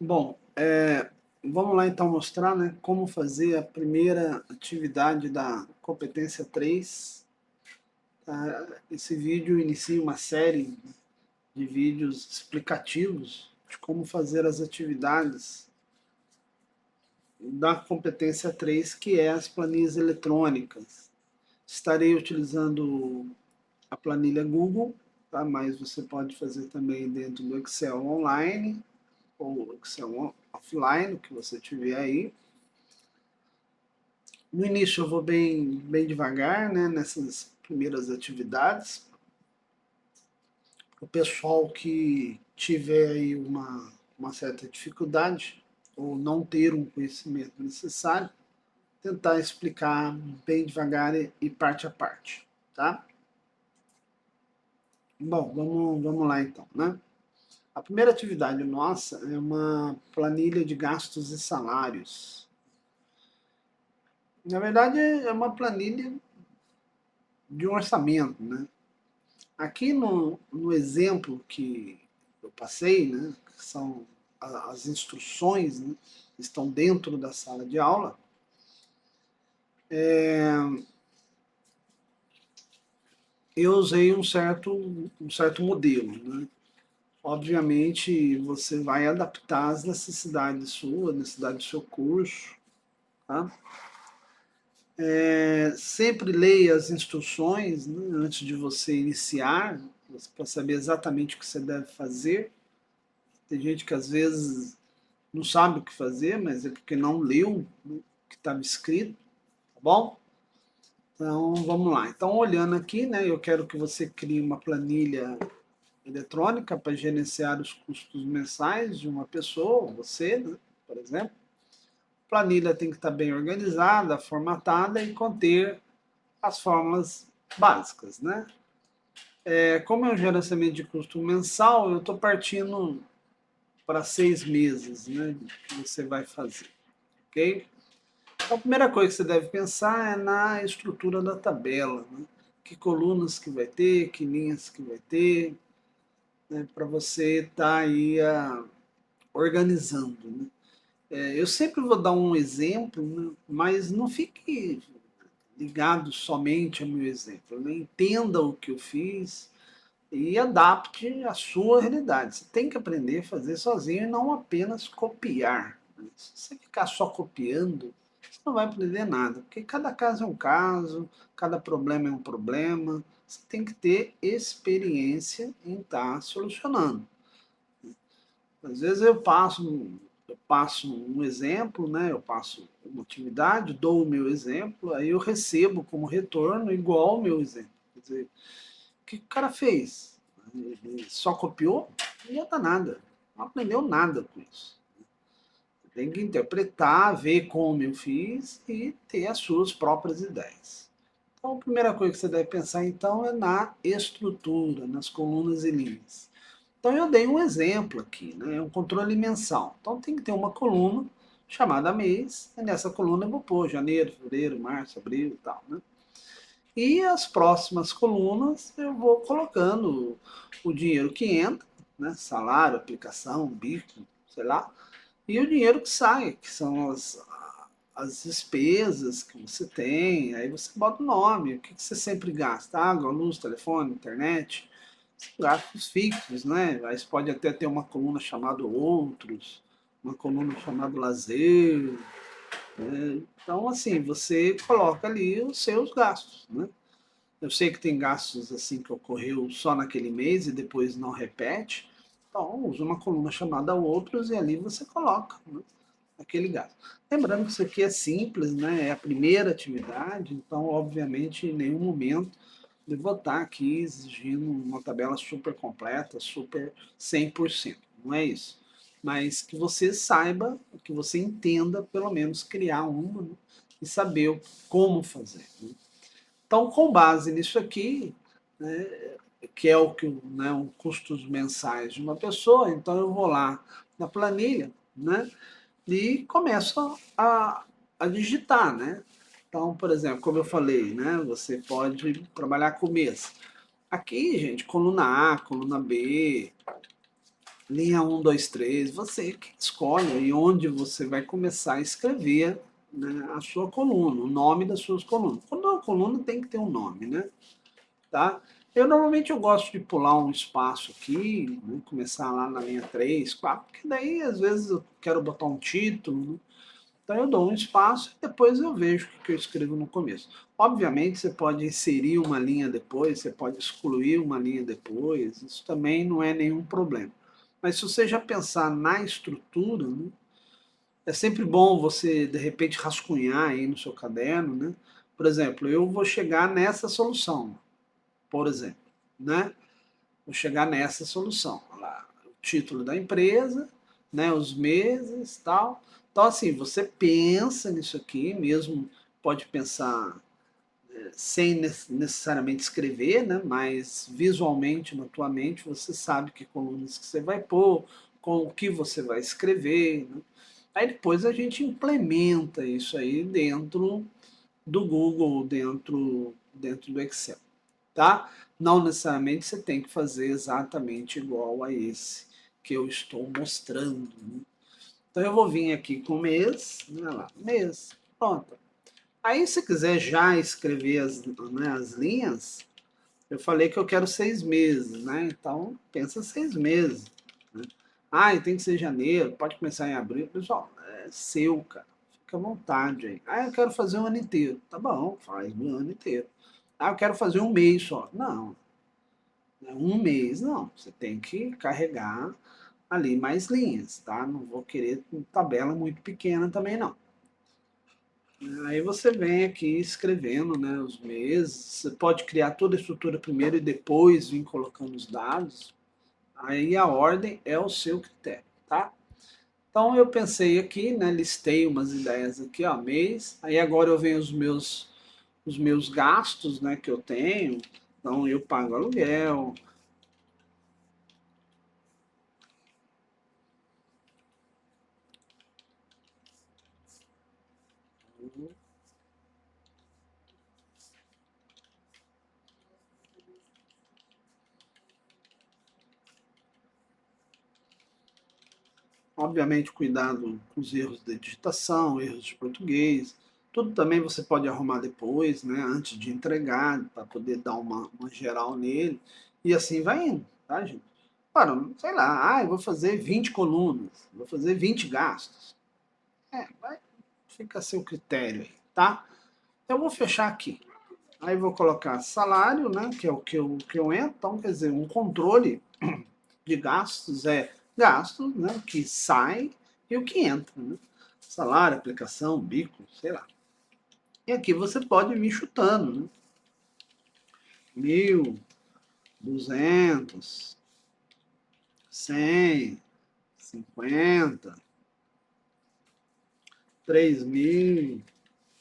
Bom, vamos lá então mostrar, né, como fazer a primeira atividade da competência 3. Tá? Esse vídeo inicia uma série de vídeos explicativos de como fazer as atividades da competência 3, que é as planilhas eletrônicas. Estarei utilizando a planilha Google, tá? Mas você pode fazer também dentro do Excel online ou Excel offline, o que você tiver aí. No início eu vou bem devagar, né, nessas primeiras atividades. O pessoal que tiver aí uma certa dificuldade ou não ter um conhecimento necessário, tentar explicar bem devagar e parte a parte, tá? Bom, vamos lá então, né? A primeira atividade nossa é uma planilha de gastos e salários. Na verdade, é uma planilha de um orçamento, né? Aqui no exemplo que eu passei, né, que são as instruções, né, que estão dentro da sala de aula, eu usei um certo modelo. Né? Obviamente, você vai adaptar às necessidades suas, necessidade do seu curso. Tá? Sempre leia as instruções, né, antes de você iniciar, para saber exatamente o que você deve fazer. Tem gente que às vezes não sabe o que fazer, mas é porque não leu, né, o que estava escrito, tá bom? Então vamos lá. Então, olhando aqui, né, eu quero que você crie uma planilha eletrônica para gerenciar os custos mensais de uma pessoa, você, né, por exemplo. A planilha tem que estar bem organizada, formatada e conter as fórmulas básicas, né? Como é um gerenciamento de custo mensal, eu estou partindo para 6 meses, né, que você vai fazer, ok? Então, a primeira coisa que você deve pensar é na estrutura da tabela, né? Que colunas que vai ter, que linhas que vai ter, né? Para você estar aí organizando. Né? Eu sempre vou dar um exemplo, né? Mas não fique ligado somente ao meu exemplo. Né? Entenda o que eu fiz e adapte a sua realidade. Você tem que aprender a fazer sozinho e não apenas copiar. Né? Se você ficar só copiando, você não vai aprender nada, porque cada caso é um caso, cada problema é um problema. Você tem que ter experiência em estar solucionando. Às vezes eu passo um exemplo, né? Eu passo uma atividade, dou o meu exemplo, aí eu recebo como retorno igual ao meu exemplo. Quer dizer, o que o cara fez? Ele só copiou? Não adianta nada. Não aprendeu nada com isso. Tem que interpretar, ver como eu fiz e ter as suas próprias ideias. Então, a primeira coisa que você deve pensar, então, é na estrutura, nas colunas e linhas. Então, eu dei um exemplo aqui, né? É um controle mensal. Então, tem que ter uma coluna chamada mês, e nessa coluna eu vou pôr janeiro, fevereiro, março, abril e tal, né? E as próximas colunas eu vou colocando o dinheiro que entra, né? Salário, aplicação, bico, sei lá, e o dinheiro que sai, que são as despesas que você tem, aí você bota o nome, o que você sempre gasta, água, luz, telefone, internet, gastos fixos, né? Aí você pode até ter uma coluna chamada outros, uma coluna chamada lazer, né? Então, assim, você coloca ali os seus gastos, né? Eu sei que tem gastos assim que ocorreu só naquele mês e depois não repete. Então, usa uma coluna chamada outros e ali você coloca, né, aquele gasto. Lembrando que isso aqui é simples, né? É a primeira atividade, então, obviamente, em nenhum momento eu vou estar aqui exigindo uma tabela super completa, super 100%. Não é isso. Mas que você saiba, que você entenda, pelo menos, criar uma, né, e saber como fazer. Né? Então, com base nisso aqui, né, que é o que, né, um custos mensais de uma pessoa, então eu vou lá na planilha, né, e começo a digitar, né? Então, por exemplo, como eu falei, né, você pode trabalhar com mês. Aqui, gente, coluna A, coluna B, linha 1, 2, 3, você que escolhe aí onde você vai começar a escrever, né, a sua coluna, o nome das suas colunas. Toda coluna tem que ter um nome, né? Tá? Normalmente eu gosto de pular um espaço aqui, né, começar lá na linha 3, 4, porque daí às vezes eu quero botar um título, né? Então eu dou um espaço e depois eu vejo o que eu escrevo no começo. Obviamente você pode inserir uma linha depois, você pode excluir uma linha depois, isso também não é nenhum problema. Mas se você já pensar na estrutura, né, é sempre bom você de repente rascunhar aí no seu caderno, né? Por exemplo, eu vou chegar nessa solução, por exemplo, né? Vou chegar nessa solução. Lá, o título da empresa, né, os meses, tal. Então, assim, você pensa nisso aqui, mesmo pode pensar sem necessariamente escrever, né, mas visualmente na tua mente você sabe que colunas que você vai pôr, com o que você vai escrever, né? Aí depois a gente implementa isso aí dentro do Google, dentro do Excel, tá? Não necessariamente você tem que fazer exatamente igual a esse que eu estou mostrando, né? Então eu vou vir aqui com mês, né, lá, mês, pronto. Aí se quiser já escrever né, as linhas, eu falei que eu quero 6 meses, né? Então pensa 6 meses, né? Ah, e tem que ser janeiro, pode começar em abril. Pessoal, é seu, cara. Fica à vontade aí. Ah, eu quero fazer um ano inteiro. Tá bom, faz um ano inteiro. Ah, eu quero fazer um mês só. Não, um mês não. Você tem que carregar ali mais linhas, tá? Não vou querer tabela muito pequena também não. Aí você vem aqui escrevendo, né, os meses. Você pode criar toda a estrutura primeiro e depois vir colocando os dados. Aí a ordem é o seu critério, tá? Então eu pensei aqui, né, listei umas ideias aqui, ó, mês. Aí agora eu venho os meus gastos, né, que eu tenho. Então eu pago aluguel. Obviamente, cuidado com os erros de digitação, erros de português. Tudo também você pode arrumar depois, né, antes de entregar, para poder dar uma geral nele. E assim vai indo, tá, gente? Para, sei lá, eu vou fazer 20 colunas, vou fazer 20 gastos. Fica a seu critério aí, tá? Eu vou fechar aqui. Aí vou colocar salário, né, que é o que eu entro. Então, quer dizer, um controle de gastos é gastos, né, que sai e o que entra, né? Salário, aplicação, bico, sei lá. E aqui você pode ir me chutando, né? 1.200, 100, 50, 3.000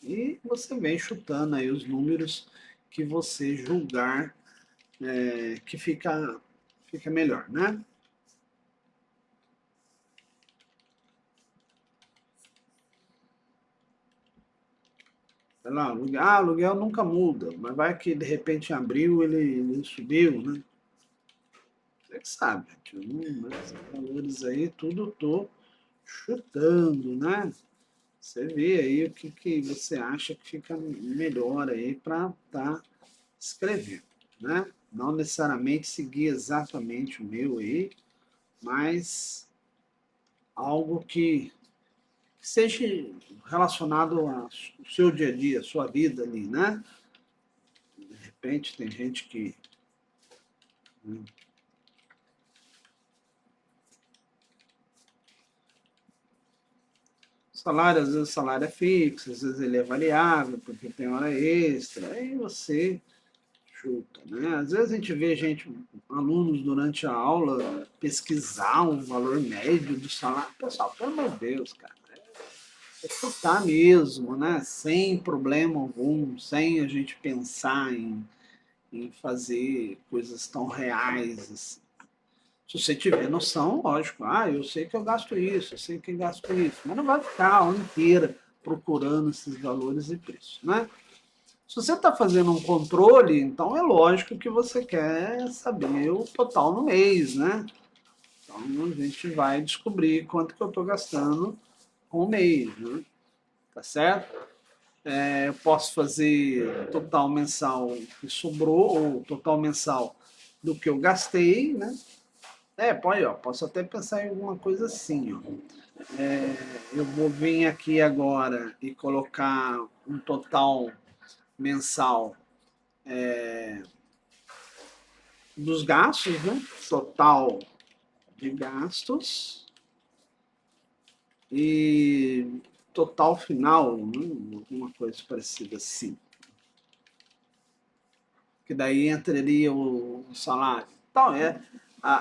e você vem chutando aí os números que você julgar que fica melhor, né? Sei lá, aluguel nunca muda, mas vai que de repente em abril ele subiu, né? Você que sabe, esses valores aí tudo eu tô chutando, né? Você vê aí o que você acha que fica melhor aí para estar escrevendo, né? Não necessariamente seguir exatamente o meu aí, mas algo que seja relacionado ao seu dia a dia, sua vida ali, né? De repente tem gente que, né, salário, às vezes o salário é fixo, às vezes ele é variável, porque tem hora extra, aí você chuta, né? Às vezes a gente vê gente, alunos durante a aula, pesquisar um valor médio do salário. Pessoal, pelo amor de Deus, cara, é chutar mesmo, né? Sem problema algum, sem a gente pensar em fazer coisas tão reais assim. Se você tiver noção, lógico, eu sei que eu gasto isso, eu sei que eu gasto isso, mas não vai ficar a aula inteira procurando esses valores e preços, né? Se você está fazendo um controle, então é lógico que você quer saber o total no mês, né? Então a gente vai descobrir quanto que eu estou gastando com o mês, né? Tá certo? Eu posso fazer total mensal que sobrou, ou total mensal do que eu gastei, né? Pode, ó, posso até pensar em alguma coisa assim, ó. Eu vou vir aqui agora e colocar um total mensal dos gastos, né? Total de gastos e total final, né? Alguma coisa parecida assim. Que daí entraria o salário. Então,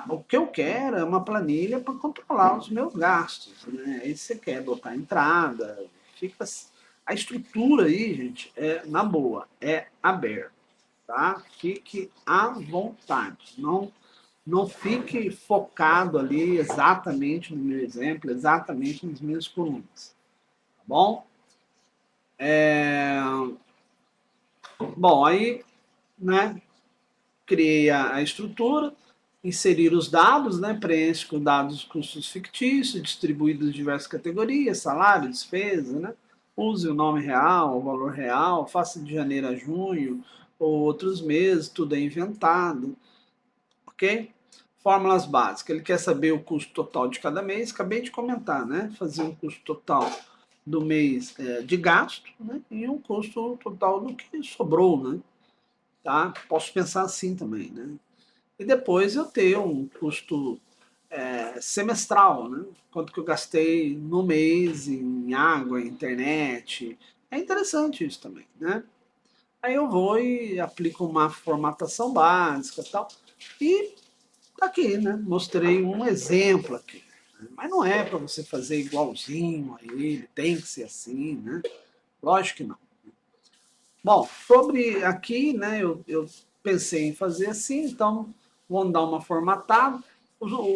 o que eu quero é uma planilha para controlar os meus gastos. Né? Aí você quer botar entrada, fica. A estrutura aí, gente, na boa, é aberta. Tá? Fique à vontade. Não fique focado ali exatamente no meu exemplo, exatamente nas minhas colunas. Tá bom? Bom, aí, né, criei a estrutura, inserir os dados, né, preenche com dados custos fictícios, distribuídos em diversas categorias, salário, despesa, né, use o nome real, o valor real, faça de janeiro a junho, ou outros meses, tudo é inventado, ok? Fórmulas básicas, ele quer saber o custo total de cada mês, acabei de comentar, né, fazer um custo total do mês de gasto, né, e um custo total do que sobrou, né, tá? Posso pensar assim também, né? E depois eu ter um custo semestral, né? Quanto que eu gastei no mês em água, internet. É interessante isso também, né? Aí eu vou e aplico uma formatação básica e tal. E tá aqui, né? Mostrei um exemplo aqui. Né? Mas não é para você fazer igualzinho a ele, tem que ser assim, né? Lógico que não. Bom, sobre aqui, né, eu pensei em fazer assim, então vamos dar uma formatada.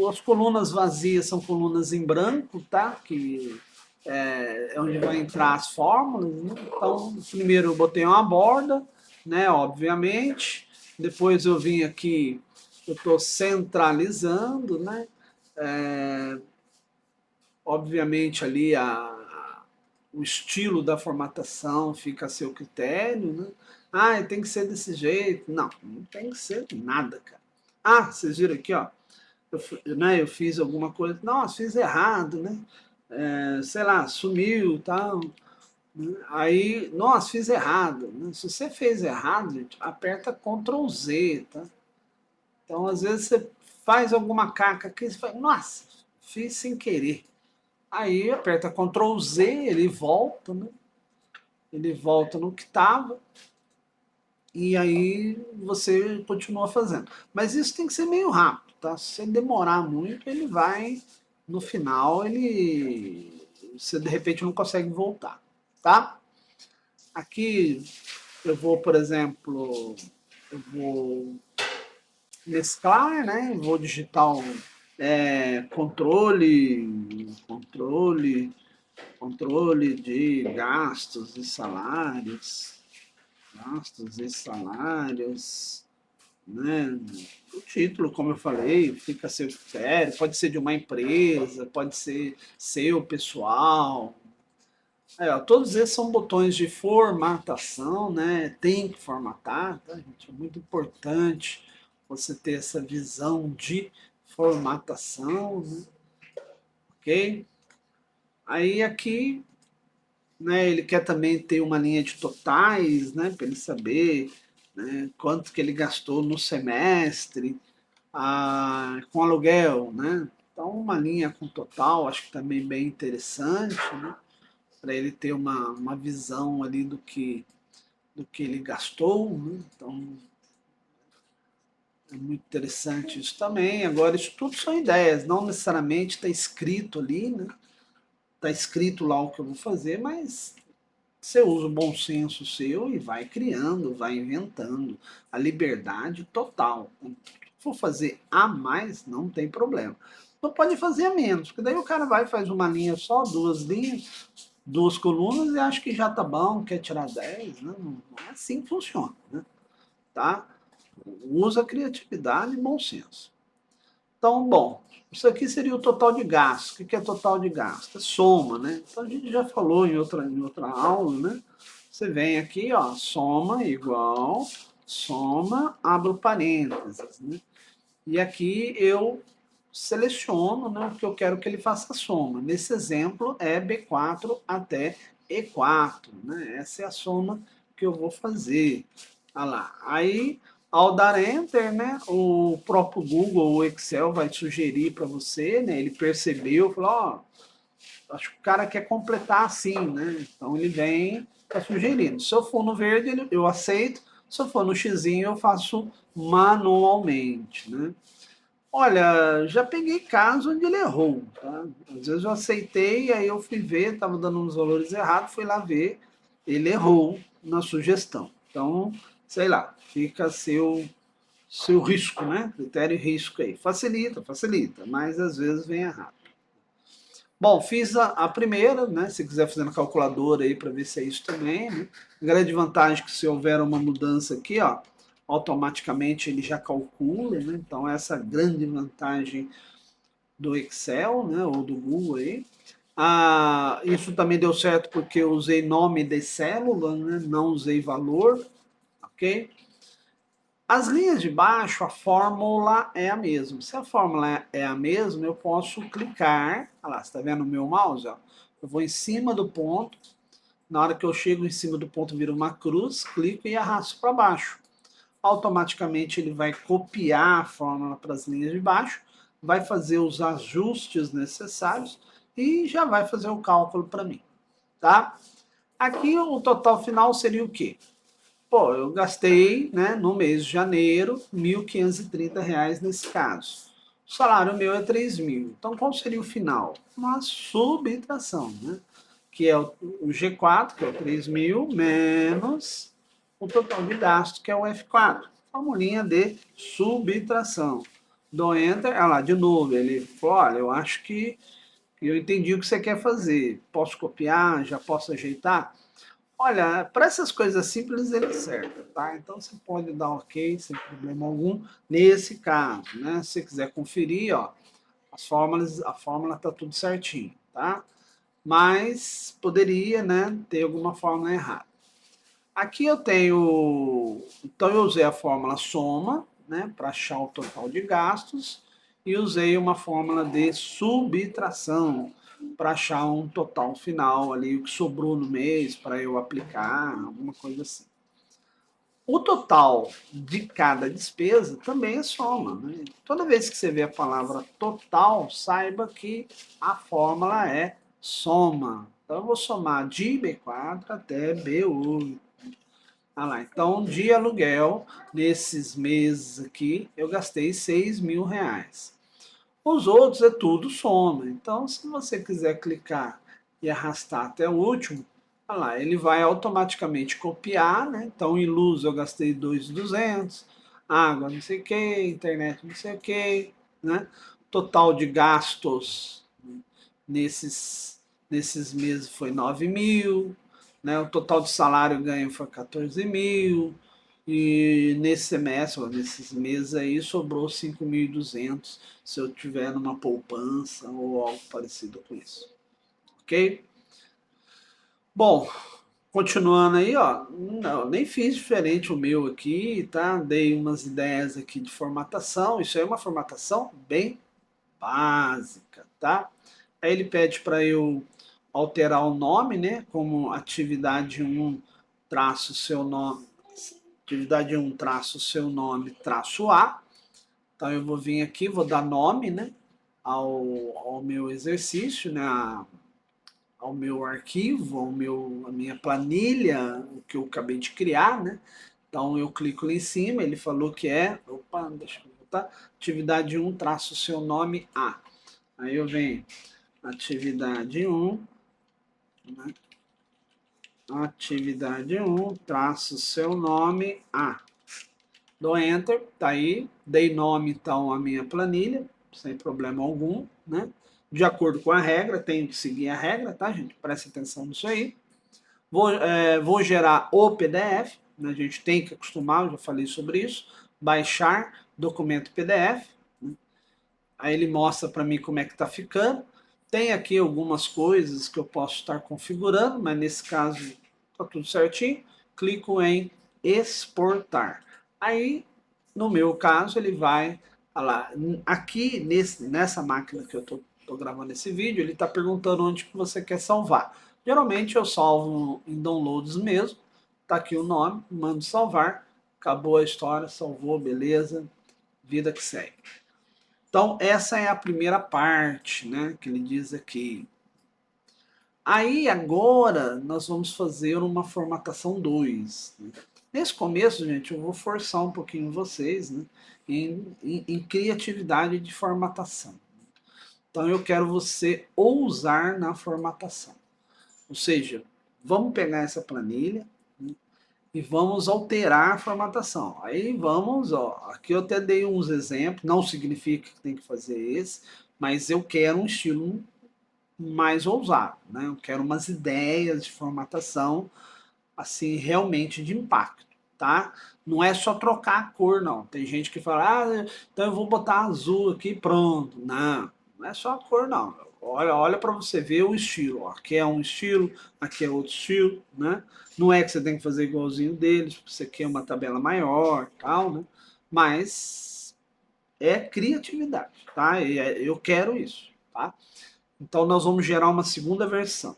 As colunas vazias são colunas em branco, tá? Que é onde vai entrar as fórmulas, né? Então, primeiro eu botei uma borda, né, obviamente. Depois eu vim aqui, eu estou centralizando, né? É, obviamente ali o estilo da formatação fica a seu critério, né? Ah, tem que ser desse jeito. Não, não tem que ser nada, cara. Ah, vocês viram aqui, ó. Eu fiz alguma coisa. Nossa, fiz errado, né? Sei lá, sumiu e tal. Né? Aí, nossa, fiz errado. Né? Se você fez errado, gente, aperta Ctrl Z, tá? Então, às vezes, você faz alguma caca aqui e você fala, nossa, fiz sem querer. Aí aperta Ctrl Z, ele volta, né? Ele volta no que estava e aí você continua fazendo. Mas isso tem que ser meio rápido, tá? Se você demorar muito, ele vai, no final, você de repente não consegue voltar, tá? Aqui eu vou, por exemplo, eu vou mesclar, né? Vou digitar controle de gastos e salários, né? O título, como eu falei, fica a seu critério, pode ser de uma empresa, pode ser seu, pessoal. Ó, todos esses são botões de formatação, né? Tem que formatar, tá, gente? É muito importante você ter essa visão de formatação, né? Ok? Aí aqui, né, ele quer também ter uma linha de totais, né, para ele saber, né, quanto que ele gastou no semestre com aluguel, né? Então uma linha com total, acho que também bem interessante, né, para ele ter uma visão ali do que ele gastou, né? Então é muito interessante isso também. Agora, isso tudo são ideias, não necessariamente está escrito ali, né? Está escrito lá o que eu vou fazer, mas você usa o bom senso seu e vai criando, vai inventando. A liberdade total. Se for fazer a mais, não tem problema. Não pode fazer a menos, porque daí o cara vai faz uma linha só, duas linhas, duas colunas e acha que já tá bom, quer tirar 10, né? Não é assim que funciona, né? Tá? Usa criatividade e bom senso. Então, bom, Isso aqui seria o total de gasto. O que é total de gasto? É soma, né? Então a gente já falou em outra aula, né? Você vem aqui, ó, soma igual, soma, abro parênteses, né? E aqui eu seleciono, né, o que eu quero que ele faça a soma. Nesse exemplo é B4 até E4, né? Essa é a soma que eu vou fazer. Olha lá. Aí, ao dar Enter, né, o próprio Google, o Excel vai sugerir para você, né? Ele percebeu, falou, ó, acho que o cara quer completar assim, né? Então ele vem tá sugerindo. Se eu for no verde, eu aceito. Se eu for no xizinho, eu faço manualmente, né? Olha, já peguei caso onde ele errou, tá? Às vezes eu aceitei, aí eu fui ver, estava dando uns valores errados, fui lá ver, ele errou na sugestão. Então, sei lá, fica seu risco, né? Critério e risco aí. Facilita, facilita, mas às vezes vem errado. Bom, fiz a primeira, né? Se quiser fazer na calculadora aí para ver se é isso também, né? Grande vantagem que se houver uma mudança aqui, ó, automaticamente ele já calcula, né? Então essa grande vantagem do Excel, né? Ou do Google aí. Ah, isso também deu certo porque eu usei nome de célula, né? Não usei valor, ok? As linhas de baixo, a fórmula é a mesma. Se a fórmula é a mesma, eu posso clicar. Olha lá, você está vendo o meu mouse? Ó? Eu vou em cima do ponto. Na hora que eu chego em cima do ponto, vira uma cruz, clico e arrasto para baixo. Automaticamente ele vai copiar a fórmula para as linhas de baixo, vai fazer os ajustes necessários e já vai fazer o cálculo para mim. Tá? Aqui o total final seria o quê? Pô, eu gastei, né, no mês de janeiro, R$ 1.530 nesse caso. O salário meu é 3.000. Então, qual seria o final? Uma subtração, né? Que é o G4, que é o 3.000, menos o total de gasto, que é o F4. Formulinha de subtração. Dou Enter, olha lá, de novo, ele falou, olha, eu acho que eu entendi o que você quer fazer. Posso copiar? Já posso ajeitar? Olha, para essas coisas simples ele serve, tá? Então você pode dar ok sem problema algum nesse caso, né? Se você quiser conferir, ó, a fórmula tá tudo certinho, tá? Mas poderia, né, ter alguma fórmula errada. Aqui eu tenho, então eu usei a fórmula soma, né, para achar o total de gastos e usei uma fórmula de subtração para achar um total final ali, o que sobrou no mês para eu aplicar, alguma coisa assim. O total de cada despesa também é soma, né? Toda vez que você vê a palavra total, saiba que a fórmula é soma. Então eu vou somar de B4 até B8. Ah lá, então de aluguel, nesses meses aqui, eu gastei R$ 6.000. Os outros é tudo soma. Então, se você quiser clicar e arrastar até o último, olha lá, ele vai automaticamente copiar, né? Então, em luz eu gastei 2.200, água não sei o que, internet não sei o que, né? Total de gastos nesses meses foi 9.000, né? O total de salário ganho foi 14.000, e nesse semestre, nesses meses aí, sobrou 5.200 se eu tiver numa poupança ou algo parecido com isso. Ok? Bom, continuando aí, ó, não, nem fiz diferente o meu aqui, tá? Dei umas ideias aqui de formatação. Isso aí é uma formatação bem básica, tá? Aí ele pede para eu alterar o nome, né? Como atividade 1 traço seu nome, atividade 1 traço seu nome traço A. Então eu vou vir aqui, vou dar nome, né? Ao meu exercício, né? Ao meu arquivo, a minha planilha, o que eu acabei de criar, né? Então eu clico lá em cima, ele falou que é, opa, deixa eu botar, atividade 1 traço seu nome A. Aí eu venho, atividade 1, né? Atividade 1, traço seu nome A. Dou Enter, tá aí, dei nome então à minha planilha, sem problema algum, né? De acordo com a regra, tenho que seguir a regra, tá, gente? Preste atenção nisso aí. Vou gerar o PDF, né? A gente tem que acostumar, eu já falei sobre isso, baixar documento PDF, né? Aí ele mostra para mim como é que está ficando. Tem aqui algumas coisas que eu posso estar configurando, mas nesse caso está tudo certinho. Clico em exportar. Aí, no meu caso, ele vai lá. Aqui nessa máquina que eu estou gravando esse vídeo, ele está perguntando onde que você quer salvar. Geralmente eu salvo em downloads mesmo. Tá aqui o nome, mando salvar. Acabou a história, salvou, beleza. Vida que segue. Então, essa é a primeira parte, né, que ele diz aqui. Aí, agora, nós vamos fazer uma formatação 2. Né? Nesse começo, gente, eu vou forçar um pouquinho vocês, né, em criatividade de formatação. Então, eu quero você ousar na formatação. Ou seja, vamos pegar essa planilha, né, e vamos alterar a formatação. Aí vamos, ó, aqui eu até dei uns exemplos, não significa que tem que fazer esse, mas eu quero um estilo mais ousado, né? Eu quero umas ideias de formatação, assim, realmente de impacto, tá? Não é só trocar a cor, não. Tem gente que fala, ah, então eu vou botar azul aqui, pronto. Não, não é só a cor, não. Olha para você ver o estilo. Ó. Aqui é um estilo, aqui é outro estilo, né? Não é que você tem que fazer igualzinho deles, você quer uma tabela maior, tal, né? Mas é criatividade, tá? Eu quero isso, tá? Então nós vamos gerar uma segunda versão.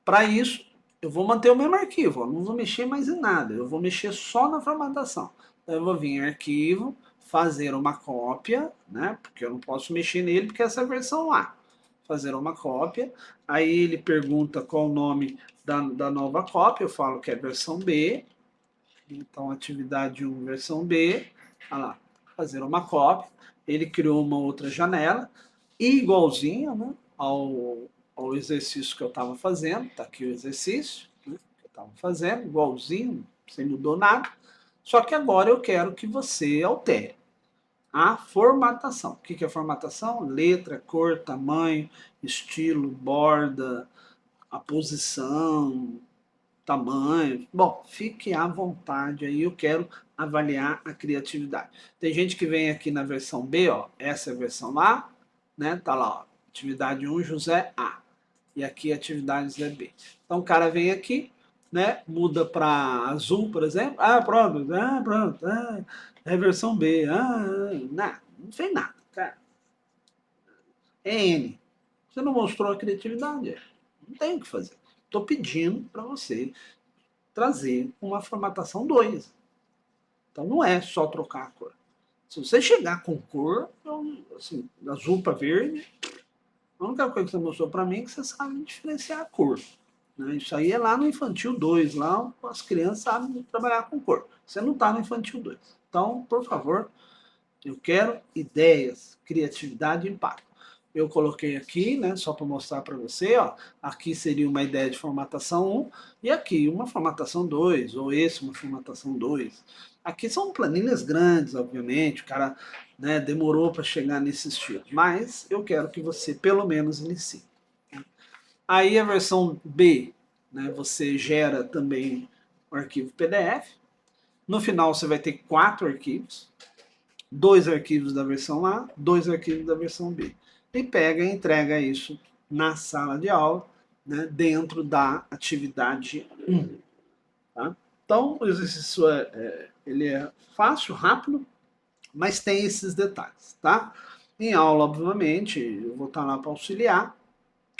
Para isso, eu vou manter o mesmo arquivo, ó, não vou mexer mais em nada, eu vou mexer só na formatação. Então eu vou vir em arquivo, fazer uma cópia, né? Porque eu não posso mexer nele porque essa é a versão A. Fazer uma cópia, aí ele pergunta qual o nome da nova cópia, eu falo que é versão B, então atividade 1, versão B, olha lá, fazer uma cópia, ele criou uma outra janela, igualzinha, né, ao exercício que eu estava fazendo, está aqui o exercício, né, que eu estava fazendo, igualzinho, sem mudou nada, só que agora eu quero que você altere a formatação. O que é formatação? Letra, cor, tamanho, estilo, borda, a posição, tamanho. Bom, fique à vontade aí, eu quero avaliar a criatividade. Tem gente que vem aqui na versão B, ó, essa é a versão A, né? Tá lá, ó, atividade 1, José A. E aqui atividade Zé B. Então o cara vem aqui, né? Muda para azul, por exemplo. Pronto. É versão B. Não fez nada, cara. É N. Você não mostrou a criatividade. Não tem o que fazer. Estou pedindo para você trazer uma formatação 2. Então não é só trocar a cor. Se você chegar com cor, assim, azul para verde, a única coisa que você mostrou para mim é que você sabe diferenciar a cor. Né? Isso aí é lá no infantil 2, lá as crianças sabem trabalhar com cor. Você não está no infantil 2. Então, por favor, eu quero ideias, criatividade e impacto. Eu coloquei aqui, né, só para mostrar para você, ó, aqui seria uma ideia de formatação 1 e aqui uma formatação 2, ou esse uma formatação 2. Aqui são planilhas grandes, obviamente, o cara, né, demorou para chegar nesse estilo, mas eu quero que você pelo menos inicie. Aí a versão B, né, você gera também o arquivo PDF. No final você vai ter 4 arquivos, 2 arquivos da versão A, 2 arquivos da versão B. E pega e entrega isso na sala de aula, né, dentro da atividade 1. Tá? Então, o exercício ele é fácil, rápido, mas tem esses detalhes. Tá? Em aula, obviamente, eu vou estar lá para auxiliar,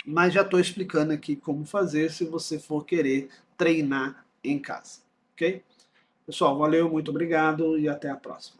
mas já estou explicando aqui como fazer se você for querer treinar em casa. Ok? Pessoal, valeu, muito obrigado e até a próxima.